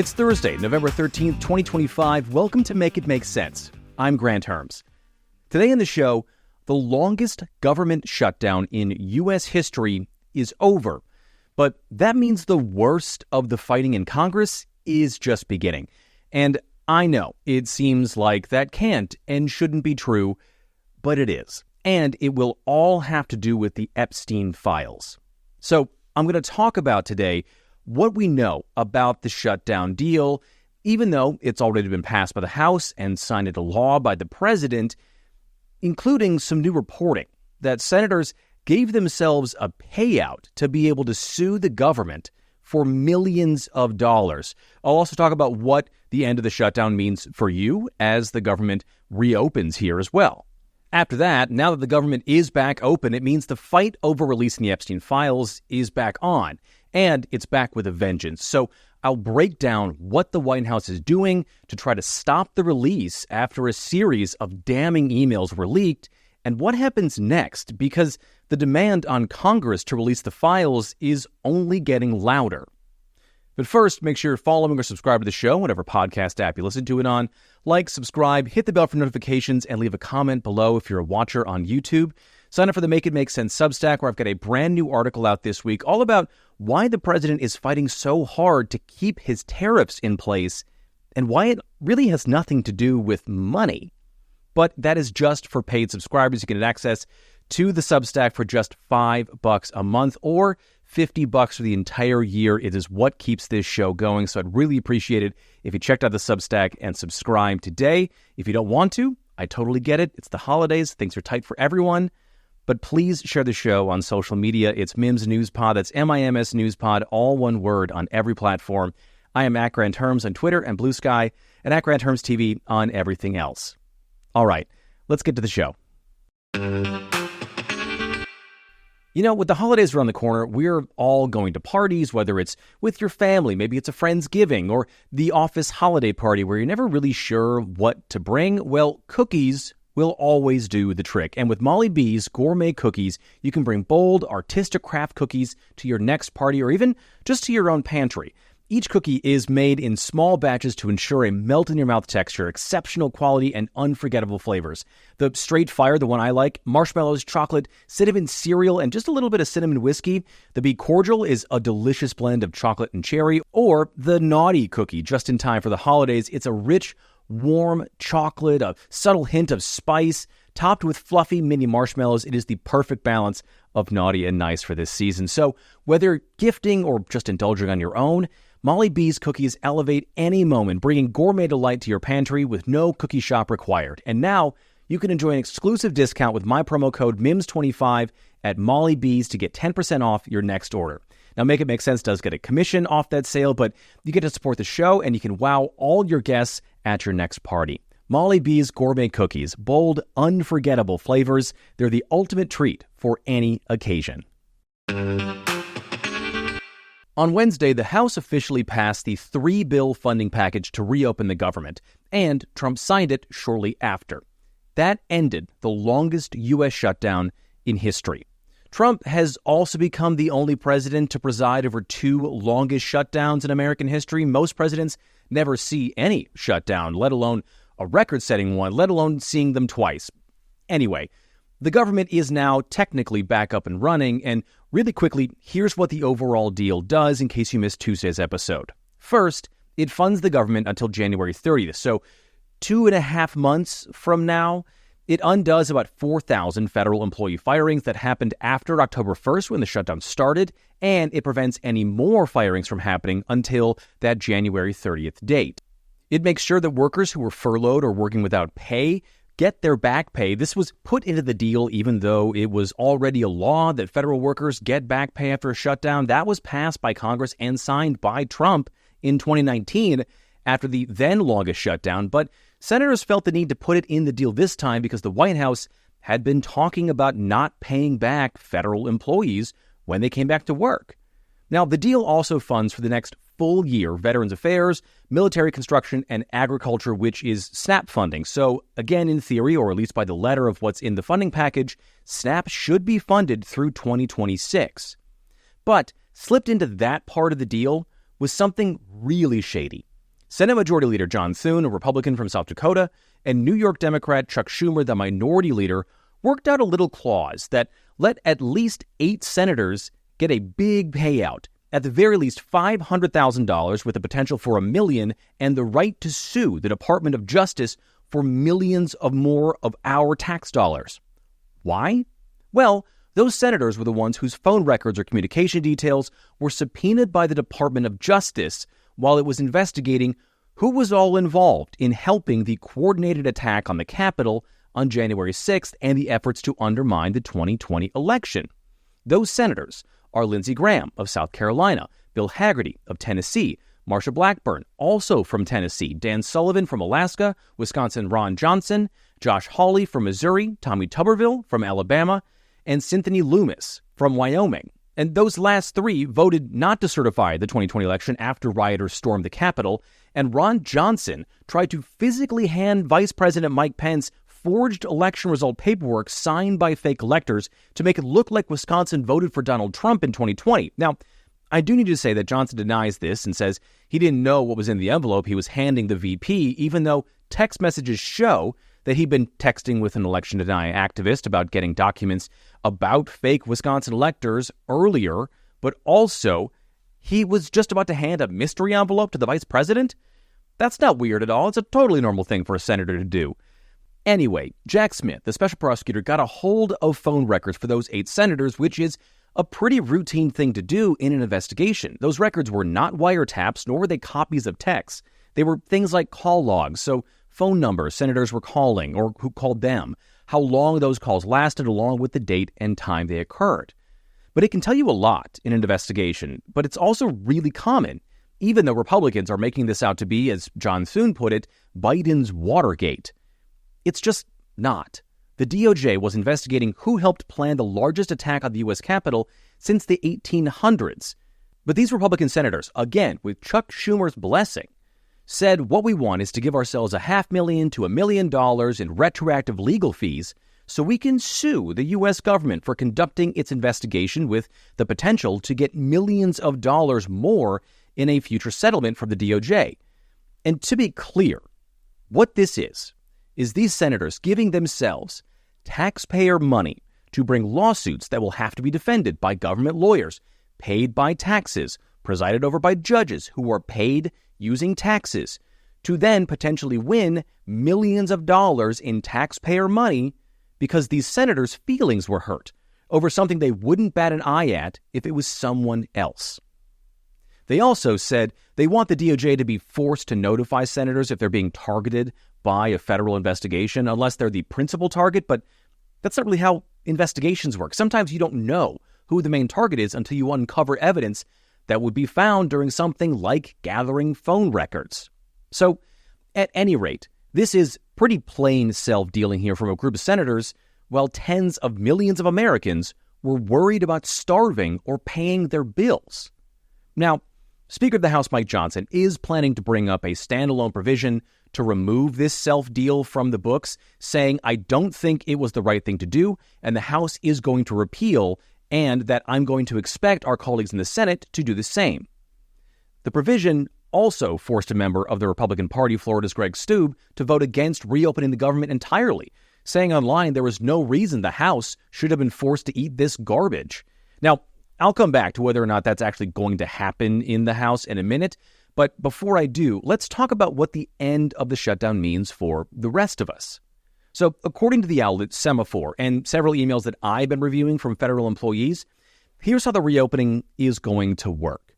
It's Thursday, November 13th, 2025. Welcome to Make It Make Sense. I'm Granthermes. Today on the show, the longest government shutdown in U.S. history is over. But that means the worst of the fighting in Congress is just beginning. And I know it seems like that can't and shouldn't be true, but it is. And it will all have to do with the Epstein files. So I'm going to talk about today what we know about the shutdown deal, even though it's already been passed by the House and signed into law by the president, including some new reporting that senators gave themselves a payout to be able to sue the government for millions of dollars. I'll also talk about what the end of the shutdown means for you as the government reopens here as well. After that, now that the government is back open, it means the fight over releasing the Epstein files is back on, and it's back with a vengeance. So I'll break down what the White House is doing to try to stop the release after a series of damning emails were leaked, and what happens next, because the demand on Congress to release the files is only getting louder. But first, make sure you're following or subscribe to the show, whatever podcast app you listen to it on. Like, subscribe, hit the bell for notifications, and leave a comment below if you're a watcher on YouTube. Sign up for the Make It Make Sense Substack, where I've got a brand new article out this week all about why the president is fighting so hard to keep his tariffs in place and why it really has nothing to do with money. But that is just for paid subscribers. You can get access to the Substack for just $5 a month or $50 for the entire year. It is what keeps this show going, so I'd really appreciate it if you checked out the Substack and subscribe today. If you don't want to, I totally get it. It's the holidays. Things are tight for everyone. But please share the show on social media. It's Mims Newspod. That's MIMS Newspod, all one word on every platform. I am at Granthermes on Twitter and Bluesky, and at Granthermes TV on everything else. All right, let's get to the show. You know, with the holidays around the corner, we're all going to parties, whether it's with your family, maybe it's a Friendsgiving, or the office holiday party where you're never really sure what to bring. Well, cookies will always do the trick. And with Molly B's gourmet cookies, you can bring bold, artistic craft cookies to your next party or even just to your own pantry. Each cookie is made in small batches to ensure a melt-in-your-mouth texture, exceptional quality, and unforgettable flavors. The Straight Fire, the one I like, marshmallows, chocolate, cinnamon cereal, and just a little bit of cinnamon whiskey. The Be Cordial is a delicious blend of chocolate and cherry. Or the Naughty Cookie, just in time for the holidays. It's a rich, warm chocolate, a subtle hint of spice, topped with fluffy mini marshmallows. It is the perfect balance of naughty and nice for this season. So whether gifting or just indulging on your own, Molly B's cookies elevate any moment, bringing gourmet delight to your pantry with no cookie shop required. And now you can enjoy an exclusive discount with my promo code MIMS25 at Molly B's to get 10% off your next order. Now, Make It Make Sense does get a commission off that sale, but you get to support the show and you can wow all your guests at your next party. Molly B's gourmet cookies, bold, unforgettable flavors. They're the ultimate treat for any occasion. On Wednesday, the House officially passed the three-bill funding package to reopen the government, and Trump signed it shortly after. That ended the longest U.S. shutdown in history. Trump has also become the only president to preside over two longest shutdowns in American history. Most presidents never see any shutdown, let alone a record-setting one, let alone seeing them twice. Anyway, the government is now technically back up and running, and really quickly, here's what the overall deal does in case you missed Tuesday's episode. First, it funds the government until January 30th, so 2.5 months from now. It undoes about 4,000 federal employee firings that happened after October 1st when the shutdown started, and it prevents any more firings from happening until that January 30th date. It makes sure that workers who were furloughed or working without pay get their back pay. This was put into the deal even though it was already a law that federal workers get back pay after a shutdown. That was passed by Congress and signed by Trump in 2019 after the then longest shutdown. But senators felt the need to put it in the deal this time because the White House had been talking about not paying back federal employees when they came back to work. Now, the deal also funds for the next full year Veterans Affairs, military construction, and agriculture, which is SNAP funding. So, again, in theory, or at least by the letter of what's in the funding package, SNAP should be funded through 2026. But slipped into that part of the deal was something really shady. Senate Majority Leader John Thune, a Republican from South Dakota, and New York Democrat Chuck Schumer, the minority leader, worked out a little clause that let at least 8 senators get a big payout, at the very least $500,000 with the potential for $1 million and the right to sue the Department of Justice for millions of more of our tax dollars. Why? Well, those senators were the ones whose phone records or communication details were subpoenaed by the Department of Justice while it was investigating who was all involved in helping the coordinated attack on the Capitol on January 6th and the efforts to undermine the 2020 election. Those senators are Lindsey Graham of South Carolina, Bill Hagerty of Tennessee, Marsha Blackburn, also from Tennessee, Dan Sullivan from Alaska, Wisconsin Ron Johnson, Josh Hawley from Missouri, Tommy Tuberville from Alabama, and Cynthia Loomis from Wyoming. And those last 3 voted not to certify the 2020 election after rioters stormed the Capitol, and Ron Johnson tried to physically hand Vice President Mike Pence forged election result paperwork signed by fake electors to make it look like Wisconsin voted for Donald Trump in 2020. Now, I do need to say that Johnson denies this and says he didn't know what was in the envelope he was handing the VP, even though text messages show that he'd been texting with an election denying activist about getting documents about fake Wisconsin electors earlier, but also he was just about to hand a mystery envelope to the vice president. That's not weird at all. It's a totally normal thing for a senator to do. Anyway, Jack Smith, the special prosecutor, got a hold of phone records for those 8 senators, which is a pretty routine thing to do in an investigation. Those records were not wiretaps, nor were they copies of texts. They were things like call logs, so phone numbers senators were calling or who called them, how long those calls lasted along with the date and time they occurred. But it can tell you a lot in an investigation, but it's also really common, even though Republicans are making this out to be, as John Thune put it, Biden's Watergate. It's just not. The DOJ was investigating who helped plan the largest attack on the U.S. Capitol since the 1800s. But these Republican senators, again, with Chuck Schumer's blessing, said what we want is to give ourselves $500,000 to $1 million in retroactive legal fees so we can sue the U.S. government for conducting its investigation with the potential to get millions of dollars more in a future settlement from the DOJ. And to be clear, what this is these senators giving themselves taxpayer money to bring lawsuits that will have to be defended by government lawyers, paid by taxes, presided over by judges who are paid using taxes, to then potentially win millions of dollars in taxpayer money because these senators' feelings were hurt over something they wouldn't bat an eye at if it was someone else. They also said they want the DOJ to be forced to notify senators if they're being targeted by a federal investigation, unless they're the principal target, but that's not really how investigations work. Sometimes you don't know who the main target is until you uncover evidence that would be found during something like gathering phone records. So, at any rate, this is pretty plain self-dealing here from a group of senators, while tens of millions of Americans were worried about starving or paying their bills. Now, Speaker of the House Mike Johnson is planning to bring up a standalone provision to remove this self-deal from the books, saying, I don't think it was the right thing to do, and the House is going to repeal, and that I'm going to expect our colleagues in the Senate to do the same. The provision also forced a member of the Republican Party, Florida's Greg Steube, to vote against reopening the government entirely, saying online there was no reason the House should have been forced to eat this garbage. Now, I'll come back to whether or not that's actually going to happen in the House in a minute, but before I do, let's talk about what the end of the shutdown means for the rest of us. So, according to the outlet Semaphore and several emails that I've been reviewing from federal employees, here's how the reopening is going to work.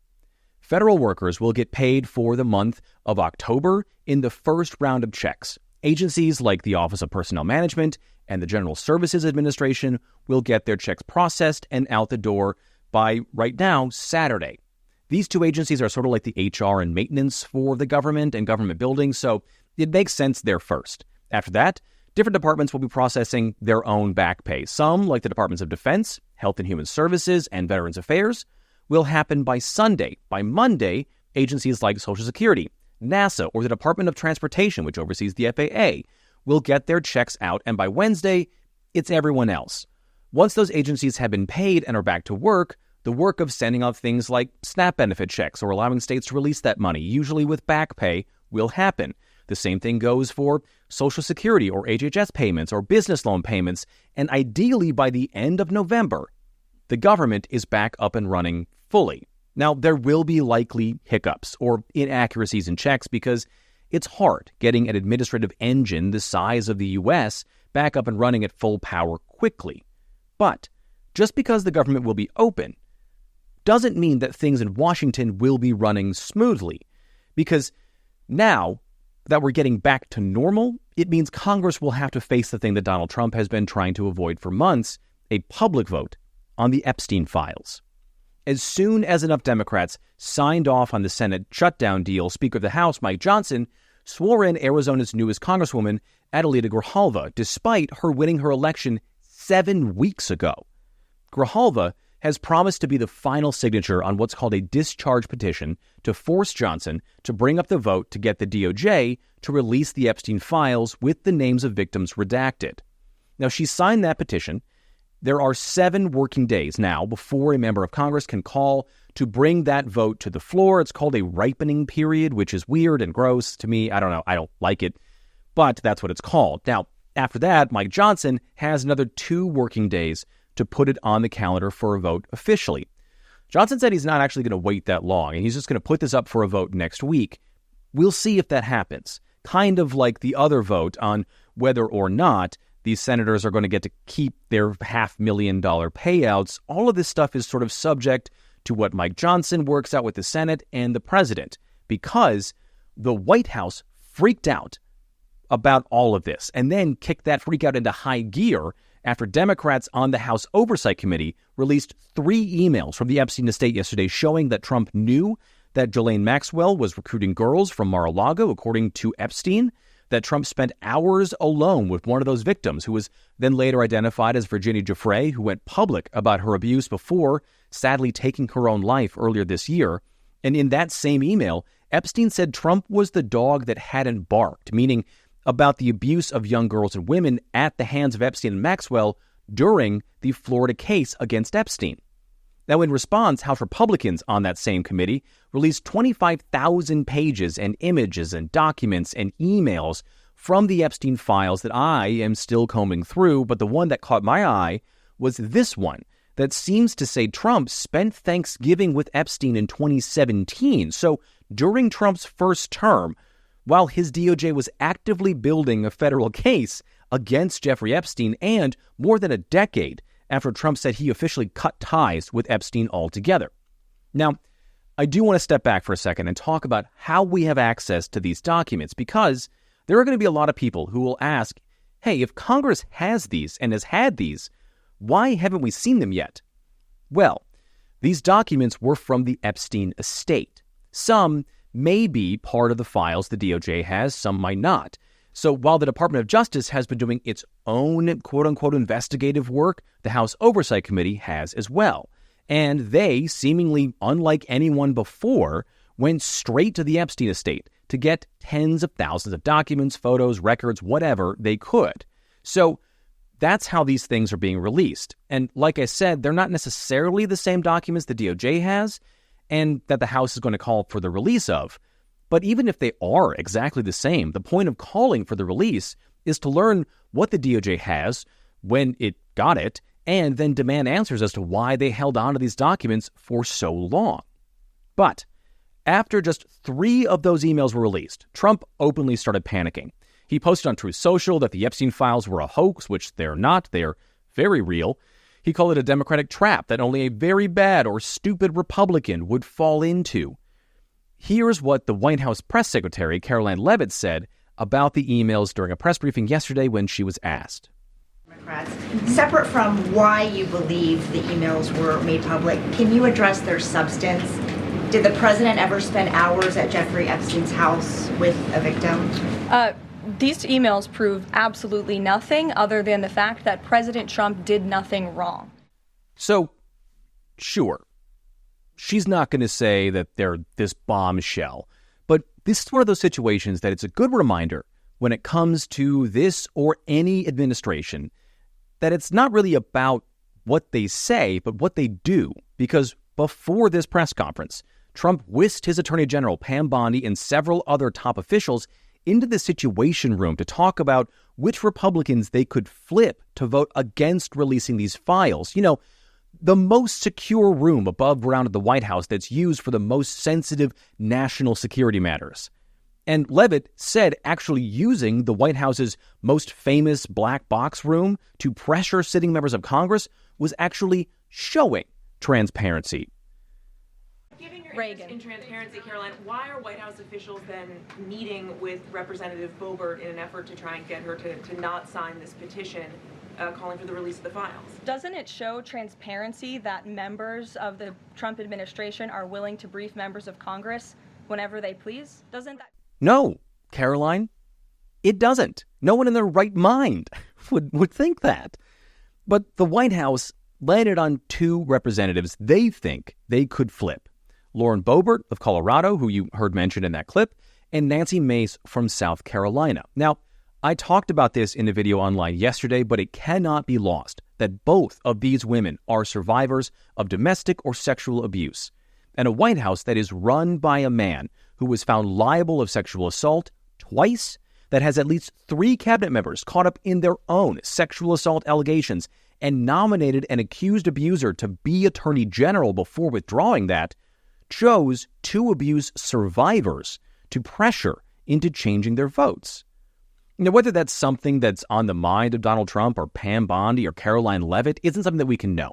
Federal workers will get paid for the month of October in the first round of checks. Agencies like the Office of Personnel Management and the General Services Administration will get their checks processed and out the door by, right now, Saturday. These two agencies are sort of like the HR and maintenance for the government and government buildings, so it makes sense they're first. After that, different departments will be processing their own back pay. Some, like the Departments of Defense, Health and Human Services, and Veterans Affairs, will happen by Sunday. By Monday, agencies like Social Security, NASA, or the Department of Transportation, which oversees the FAA, will get their checks out, and by Wednesday, it's everyone else. Once those agencies have been paid and are back to work, the work of sending out things like SNAP benefit checks or allowing states to release that money, usually with back pay, will happen. The same thing goes for Social Security or HHS payments or business loan payments. And ideally, by the end of November, the government is back up and running fully. Now, there will be likely hiccups or inaccuracies in checks because it's hard getting an administrative engine the size of the U.S. back up and running at full power quickly. But just because the government will be open doesn't mean that things in Washington will be running smoothly. Because now that we're getting back to normal, it means Congress will have to face the thing that Donald Trump has been trying to avoid for months, a public vote on the Epstein files. As soon as enough Democrats signed off on the Senate shutdown deal, Speaker of the House Mike Johnson swore in Arizona's newest Congresswoman, Adelita Grijalva, despite her winning her election 7 weeks ago. Grijalva has promised to be the final signature on what's called a discharge petition to force Johnson to bring up the vote to get the DOJ to release the Epstein files with the names of victims redacted. Now, she signed that petition. There are 7 working days now before a member of Congress can call to bring that vote to the floor. It's called a ripening period, which is weird and gross to me. I don't know. I don't like it, but that's what it's called. Now, after that, Mike Johnson has another 2 working days to put it on the calendar for a vote officially. Johnson said he's not actually going to wait that long, and he's just going to put this up for a vote next week. We'll see if that happens. Kind of like the other vote on whether or not these senators are going to get to keep their $500,000 payouts. All of this stuff is sort of subject to what Mike Johnson works out with the Senate and the president, because the White House freaked out about all of this and then kicked that freak out into high gear after Democrats on the House Oversight Committee released 3 emails from the Epstein estate yesterday showing that Trump knew that Ghislaine Maxwell was recruiting girls from Mar-a-Lago, according to Epstein, that Trump spent hours alone with one of those victims, who was then later identified as Virginia Giuffre, who went public about her abuse before sadly taking her own life earlier this year. And in that same email, Epstein said Trump was the dog that hadn't barked, meaning about the abuse of young girls and women at the hands of Epstein and Maxwell during the Florida case against Epstein. Now, in response, House Republicans on that same committee released 25,000 pages and images and documents and emails from the Epstein files that I am still combing through, but the one that caught my eye was this one that seems to say Trump spent Thanksgiving with Epstein in 2017. So during Trump's first term, while his DOJ was actively building a federal case against Jeffrey Epstein, and more than a decade after Trump said he officially cut ties with Epstein altogether. Now, I do want to step back for a second and talk about how we have access to these documents, because there are going to be a lot of people who will ask, hey, if Congress has these and has had these, why haven't we seen them yet? Well, these documents were from the Epstein estate. Some may be part of the files the DOJ has, some might not. So while the Department of Justice has been doing its own quote-unquote investigative work, the House Oversight Committee has as well. And they, seemingly unlike anyone before, went straight to the Epstein estate to get tens of thousands of documents, photos, records, whatever they could. So that's how these things are being released. And like I said, they're not necessarily the same documents the DOJ has and that the House is going to call for the release of. But even if they are exactly the same, the point of calling for the release is to learn what the DOJ has, when it got it, and then demand answers as to why they held on to these documents for so long. But after just 3 of those emails were released, Trump openly started panicking. He posted on Truth Social that the Epstein files were a hoax, which they're not. They're very real. He called it a Democratic trap that only a very bad or stupid Republican would fall into. Here's what the White House press secretary, Caroline Leavitt, said about the emails during a press briefing yesterday when she was asked. Democrats, separate from why you believe the emails were made public, can you address their substance? Did the president ever spend hours at Jeffrey Epstein's house with a victim? These emails prove absolutely nothing other than the fact that President Trump did nothing wrong. So, sure, she's not going to say that they're this bombshell, but this is one of those situations that it's a good reminder when it comes to this or any administration that it's not really about what they say, but what they do. Because before this press conference, Trump whisked his Attorney General, Pam Bondi, and several other top officials into the Situation Room to talk about which Republicans they could flip to vote against releasing these files. You know, the most secure room above ground at the White House that's used for the most sensitive national security matters. And Leavitt said actually using the White House's most famous black box room to pressure sitting members of Congress was actually showing transparency. Given your interest in transparency, Caroline, why are White House officials then meeting with Representative Boebert in an effort to try and get her to not sign this petition calling for the release of the files? Doesn't it show transparency that members of the Trump administration are willing to brief members of Congress whenever they please? Doesn't that... No, Caroline, it doesn't. No one in their right mind would think that. But the White House landed on two representatives they think they could flip. Lauren Boebert of Colorado, who you heard mentioned in that clip, and Nancy Mace from South Carolina. Now, I talked about this in a video online yesterday, but it cannot be lost that both of these women are survivors of domestic or sexual abuse. And a White House that is run by a man who was found liable of sexual assault twice, that has at least 3 cabinet members caught up in their own sexual assault allegations, and nominated an accused abuser to be Attorney General before withdrawing that, chose 2 abuse survivors to pressure into changing their votes. Now, whether that's something that's on the mind of Donald Trump or Pam Bondi or Caroline Leavitt isn't something that we can know.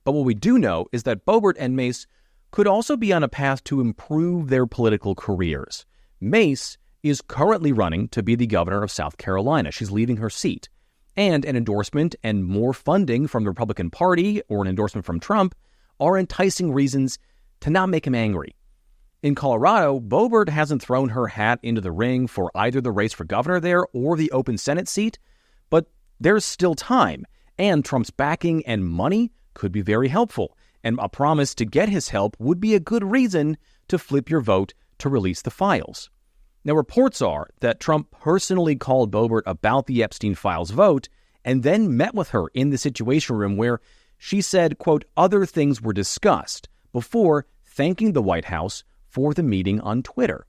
But what we do know is that Boebert and Mace could also be on a path to improve their political careers. Mace is currently running to be the governor of South Carolina. She's leaving her seat. And an endorsement and more funding from the Republican Party or an endorsement from Trump are enticing reasons to not make him angry. In Colorado, Boebert hasn't thrown her hat into the ring for either the race for governor there or the open Senate seat, but there's still time, and Trump's backing and money could be very helpful, and a promise to get his help would be a good reason to flip your vote to release the files. Now, reports are that Trump personally called Boebert about the Epstein files vote and then met with her in the Situation Room where she said, quote, other things were discussed before thanking the White House for the meeting on Twitter.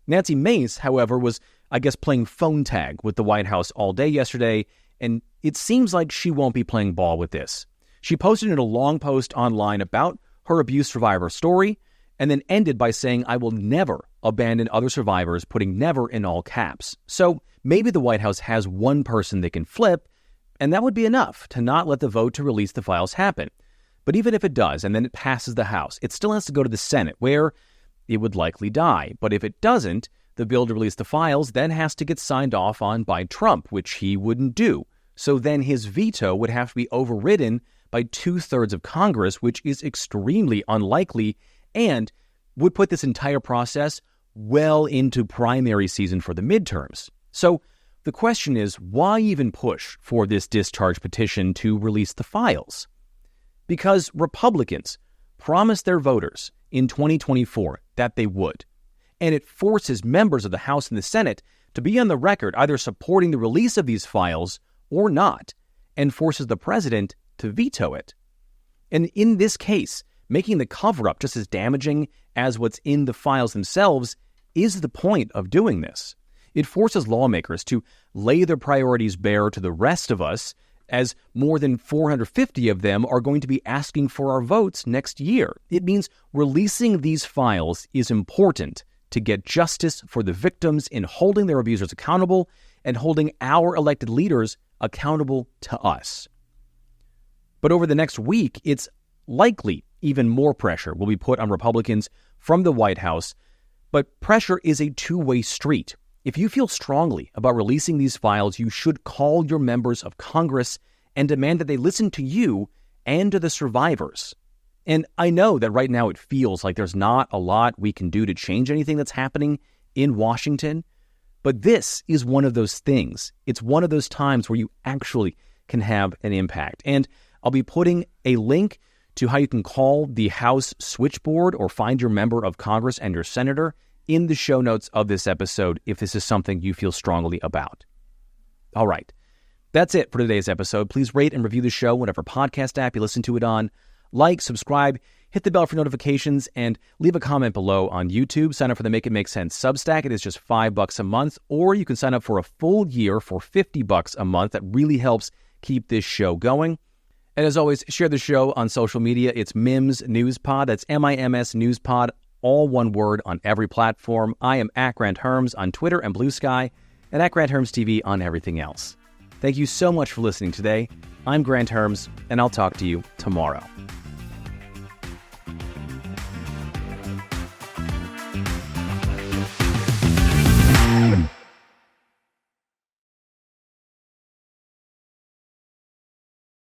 Nancy Mace, however, was, I guess, playing phone tag with the White House all day yesterday, and it seems like she won't be playing ball with this. She posted in a long post online about her abuse survivor story and then ended by saying, I will never abandon other survivors, putting never in all caps. So maybe the White House has one person they can flip, and that would be enough to not let the vote to release the files happen. But even if it does, and then it passes the House, it still has to go to the Senate, where it would likely die. But if it doesn't, the bill to release the files then has to get signed off on by Trump, which he wouldn't do. So then his veto would have to be overridden by 2/3 of Congress, which is extremely unlikely and would put this entire process well into primary season for the midterms. So the question is, why even push for this discharge petition to release the files? Because Republicans promised their voters in 2024 that they would. And it forces members of the House and the Senate to be on the record either supporting the release of these files or not, and forces the president to veto it. And in this case, making the cover-up just as damaging as what's in the files themselves is the point of doing this. It forces lawmakers to lay their priorities bare to the rest of us, as more than 450 of them are going to be asking for our votes next year. It means releasing these files is important to get justice for the victims in holding their abusers accountable and holding our elected leaders accountable to us. But over the next week, it's likely even more pressure will be put on Republicans from the White House. But pressure is a two-way street. If you feel strongly about releasing these files, you should call your members of Congress and demand that they listen to you and to the survivors. And I know that right now it feels like there's not a lot we can do to change anything that's happening in Washington, but this is one of those things. It's one of those times where you actually can have an impact. And I'll be putting a link to how you can call the House switchboard or find your member of Congress and your senator in the show notes of this episode if this is something you feel strongly about. All right, that's it for today's episode. Please rate and review the show, whatever podcast app you listen to it on. Like, subscribe, hit the bell for notifications, and leave a comment below on YouTube. Sign up for the Make It Make Sense Substack. It is just $5 a month, or you can sign up for a full year for $50 a month. That really helps keep this show going. And as always, share the show on social media. It's MIMS News Pod. That's MIMS News Pod, all one word on every platform. I am at Granthermes on Twitter and Bluesky, and at Granthermes TV on everything else. Thank you so much for listening today. I'm Granthermes, and I'll talk to you tomorrow.